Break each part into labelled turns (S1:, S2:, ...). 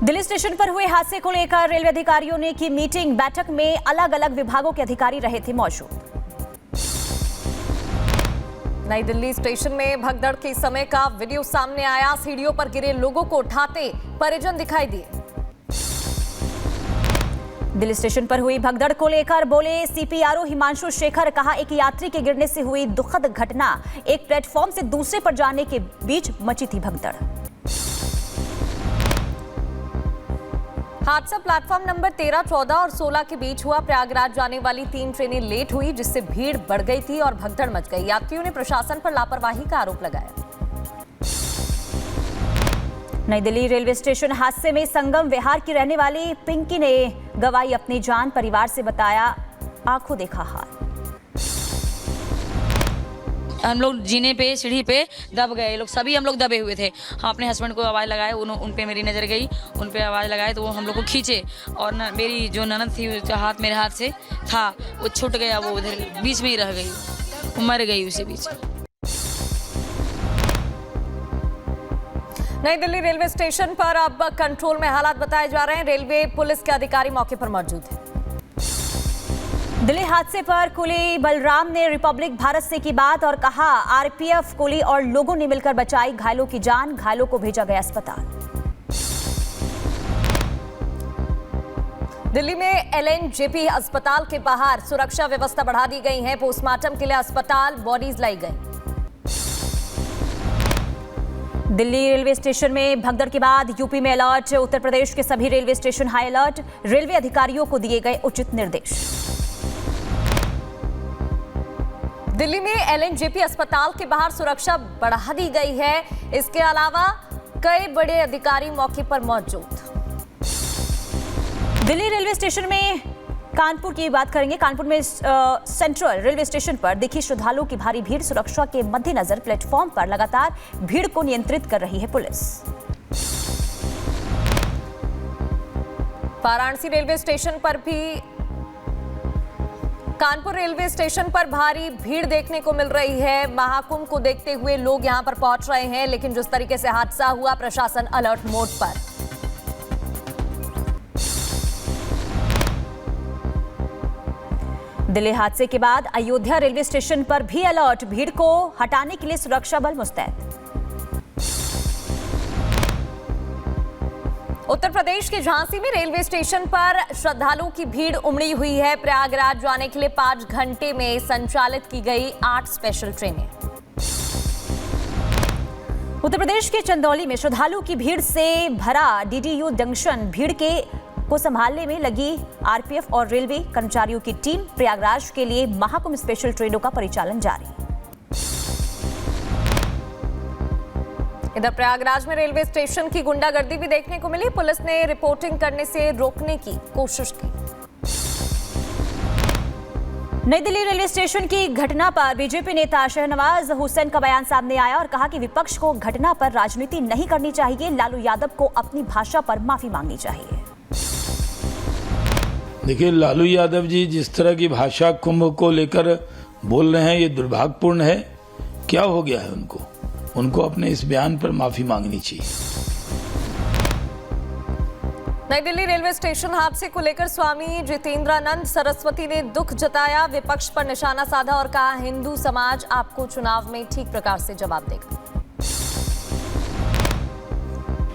S1: Delhi station पर हुए हादसे को लेकर रेलवे अधिकारियों ने की मीटिंग। बैठक में अलग अलग विभागों के अधिकारी रहे थे मौजूद।
S2: नई दिल्ली स्टेशन में भगदड़ के समय का वीडियो सामने आया। सीढ़ियों पर गिरे लोगों को उठाते परिजन दिखाई दिए।
S1: दिल्ली स्टेशन पर हुई भगदड़ को लेकर बोले सीपीआरओ हिमांशु शेखर। कहा, एक यात्री के गिरने से हुई दुखद घटना। एक प्लेटफॉर्म से दूसरे पर जाने के बीच मची थी भगदड़।
S2: हादसा प्लेटफॉर्म नंबर 13, 14 और 16 के बीच हुआ। प्रयागराज जाने वाली 3 ट्रेनें लेट हुई, जिससे भीड़ बढ़ गई थी और भगदड़ मच गई। यात्रियों ने प्रशासन पर लापरवाही का आरोप लगाया।
S1: नई दिल्ली रेलवे स्टेशन हादसे में संगम विहार की रहने वाली पिंकी ने गंवाई अपनी जान। परिवार से बताया आंखों देखा हाल।
S3: हम लोग जीने पे सीढ़ी पे दब गए लोग, सभी हम लोग दबे हुए थे। हाँ, अपने हस्बैंड को आवाज़ लगाए, उन पे मेरी नज़र गई, उन पे आवाज़ लगाए तो वो हम लोग को खींचे और मेरी जो ननद थी उसका हाथ मेरे हाथ से था, वो छूट गया, वो उधर बीच में ही रह गई, वो मर गई उसी बीच।
S2: नई दिल्ली रेलवे स्टेशन पर अब कंट्रोल में हालात बताए जा रहे हैं। रेलवे पुलिस के अधिकारी मौके पर मौजूद हैं।
S1: दिल्ली हादसे पर कुली बलराम ने रिपब्लिक भारत से की बात और कहा, आरपीएफ, कुली और लोगों ने मिलकर बचाई घायलों की जान। घायलों को भेजा गया अस्पताल।
S2: दिल्ली में एलएनजेपी अस्पताल के बाहर सुरक्षा व्यवस्था बढ़ा दी गई है। पोस्टमार्टम के लिए अस्पताल बॉडीज लाई गई।
S1: दिल्ली रेलवे स्टेशन में भगदड़ के बाद यूपी में अलर्ट। उत्तर प्रदेश के सभी railway station high alert. Railway अधिकारियों को दिए गए उचित निर्देश।
S2: दिल्ली में एलएनजेपी अस्पताल के बाहर सुरक्षा बढ़ा दी गई है। इसके अलावा कई बड़े अधिकारी मौके पर मौजूद।
S1: दिल्ली रेलवे स्टेशन में कानपुर की बात करेंगे। कानपुर में सेंट्रल रेलवे स्टेशन पर दिखी श्रद्धालुओं की भारी भीड़। सुरक्षा के मद्देनजर प्लेटफॉर्म पर लगातार भीड़ को नियंत्रित कर रही है पुलिस।
S2: वाराणसी रेलवे स्टेशन पर भी कानपुर रेलवे स्टेशन पर भारी भीड़ देखने को मिल रही है। महाकुंभ को देखते हुए लोग यहां पर पहुंच रहे हैं, लेकिन जिस तरीके से हादसा हुआ, प्रशासन अलर्ट मोड पर।
S1: दिल्ली हादसे के बाद अयोध्या रेलवे स्टेशन पर भी अलर्ट। भीड़ को हटाने के लिए सुरक्षा बल मुस्तैद।
S2: उत्तर प्रदेश के झांसी में रेलवे स्टेशन पर श्रद्धालुओं की भीड़ उमड़ी हुई है। प्रयागराज जाने के लिए 5 घंटे में संचालित की गई 8 स्पेशल ट्रेनें।
S1: उत्तर प्रदेश के चंदौली में श्रद्धालुओं की भीड़ से भरा डीडीयू जंक्शन। भीड़ को संभालने में लगी आरपीएफ और रेलवे कर्मचारियों की टीम। प्रयागराज के लिए महाकुंभ स्पेशल ट्रेनों का परिचालन जारी।
S2: इधर प्रयागराज में रेलवे स्टेशन की गुंडागर्दी भी देखने को मिली। पुलिस ने रिपोर्टिंग करने से रोकने की कोशिश की।
S1: नई दिल्ली रेलवे स्टेशन की घटना पर बीजेपी नेता शहनवाज हुसैन का बयान सामने आया और कहा कि विपक्ष को घटना पर राजनीति नहीं करनी चाहिए। लालू यादव को अपनी भाषा पर माफी मांगनी चाहिए।
S4: देखिए, लालू यादव जी जिस तरह की भाषा कुंभ को लेकर बोल रहे हैं, ये दुर्भाग्यपूर्ण है। क्या हो गया है उनको अपने इस बयान पर माफी मांगनी चाहिए।
S2: नई दिल्ली रेलवे स्टेशन हादसे को लेकर स्वामी जितेंद्रानंद सरस्वती ने दुख जताया। विपक्ष पर निशाना साधा और कहा, हिंदू समाज आपको चुनाव में ठीक प्रकार से जवाब देगा।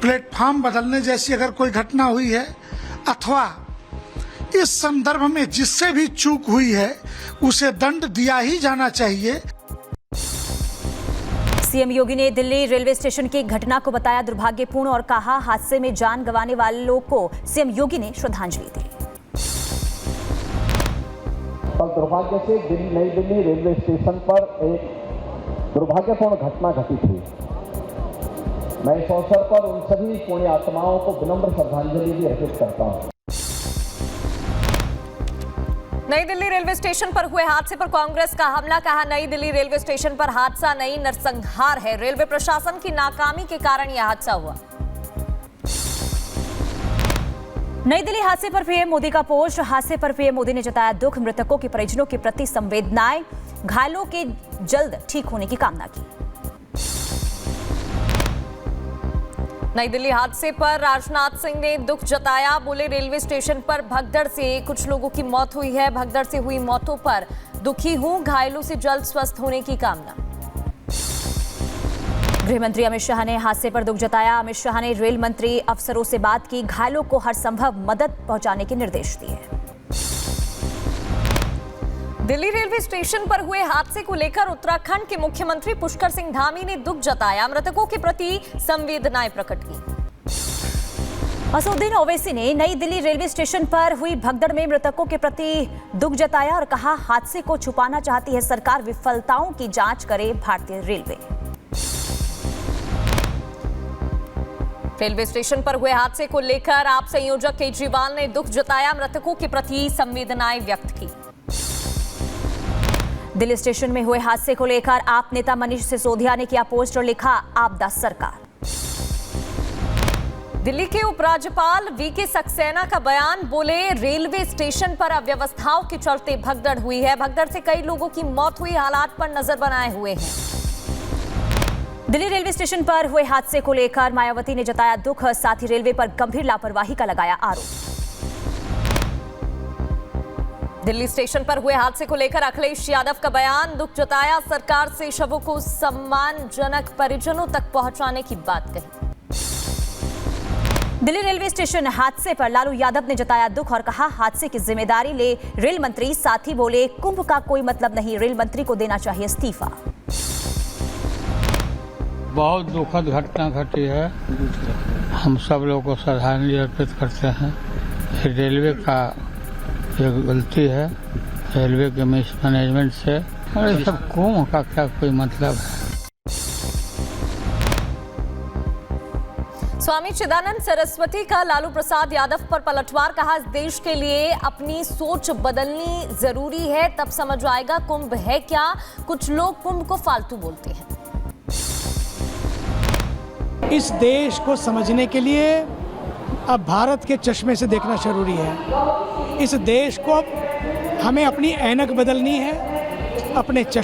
S5: प्लेटफॉर्म बदलने जैसी अगर कोई घटना हुई है अथवा इस संदर्भ में जिससे भी चूक हुई है, उसे दंड दिया ही जाना चाहिए।
S1: सीएम योगी ने दिल्ली रेलवे स्टेशन की घटना को बताया दुर्भाग्यपूर्ण और कहा, हादसे में जान गंवाने वालों को सीएम योगी ने श्रद्धांजलि दी।
S6: कल दुर्भाग्य से नई दिल्ली रेलवे स्टेशन पर एक दुर्भाग्यपूर्ण घटना घटित हुई। मैं इस अवसर पर उन सभी पुण्य आत्माओं को विनम्र श्रद्धांजलि भी अर्पित करता हूं।
S2: नई दिल्ली रेलवे स्टेशन पर हुए हादसे पर कांग्रेस का हमला। कहा, नई दिल्ली रेलवे स्टेशन पर हादसा नहीं, नरसंहार है। रेलवे प्रशासन की नाकामी के कारण यह हादसा हुआ।
S1: नई दिल्ली हादसे पर पीएम मोदी का पोस्ट। हादसे पर पीएम मोदी ने जताया दुख। मृतकों के परिजनों के प्रति संवेदनाएं। घायलों के जल्द ठीक होने की कामना की।
S2: नई दिल्ली हादसे पर राजनाथ सिंह ने दुख जताया। बोले रेलवे स्टेशन पर भगदड़ से कुछ लोगों की मौत हुई है। भगदड़ से हुई मौतों पर दुखी हूं, घायलों से जल्द स्वस्थ होने की कामना।
S1: गृह मंत्री अमित शाह ने हादसे पर दुख जताया। अमित शाह ने रेल मंत्री अफसरों से बात की, घायलों को हर संभव मदद पहुंचाने के निर्देश दिए।
S2: दिल्ली रेलवे स्टेशन पर हुए हादसे को लेकर उत्तराखंड के मुख्यमंत्री पुष्कर सिंह धामी ने दुख जताया, मृतकों के प्रति संवेदनाएं प्रकट की।
S1: असदुद्दीन ओवैसी ने नई दिल्ली रेलवे स्टेशन पर हुई भगदड़ में मृतकों के प्रति दुख जताया और कहा, हादसे को छुपाना चाहती है सरकार, विफलताओं की जांच करे भारतीय रेलवे।
S2: रेलवे स्टेशन पर हुए हादसे को लेकर आप संयोजक केजरीवाल ने दुख जताया, मृतकों के प्रति संवेदनाएं व्यक्त की।
S1: दिल्ली स्टेशन में हुए हादसे को लेकर आप नेता मनीष सिसोदिया ने किया पोस्ट और लिखा, आपदा सरकार।
S2: दिल्ली के उपराज्यपाल वीके सक्सेना का बयान, बोले रेलवे स्टेशन पर अव्यवस्थाओं के चलते भगदड़ हुई है। भगदड़ से कई लोगों की मौत हुई, हालात पर नजर बनाए हुए हैं।
S1: दिल्ली रेलवे स्टेशन पर हुए हादसे को लेकर मायावती ने जताया दुख, साथ ही रेलवे पर गंभीर लापरवाही का लगाया आरोप।
S2: दिल्ली स्टेशन पर हुए हादसे को लेकर अखिलेश यादव का बयान, दुख जताया, सरकार से शवों को सम्मानजनक परिजनों तक पहुंचाने की बात कही।
S1: दिल्ली रेलवे स्टेशन हादसे पर लालू यादव ने जताया दुख और कहा, हादसे की जिम्मेदारी ले रेल मंत्री। साथ ही बोले, कुंभ का कोई मतलब नहीं, रेल मंत्री को देना चाहिए इस्तीफा।
S7: बहुत दुखद घटना घटी है, हम सब लोग को श्रद्धांजलि अर्पित करते हैं। रेलवे का ये गलती है, रेलवे के मैनेजमेंट से, और ये सब कुंभ का क्या कोई मतलब है।
S2: स्वामी चिदानंद सरस्वती का लालू प्रसाद यादव पर पलटवार, कहा, इस देश के लिए अपनी सोच बदलनी जरूरी है, तब समझ आएगा कुंभ है क्या। कुछ लोग कुंभ को फालतू बोलते हैं।
S8: इस देश को समझने के लिए अब भारत के चश्मे से देखना जरूरी है। इस देश को हमें अपनी ऐनक बदलनी है, अपने चश्मे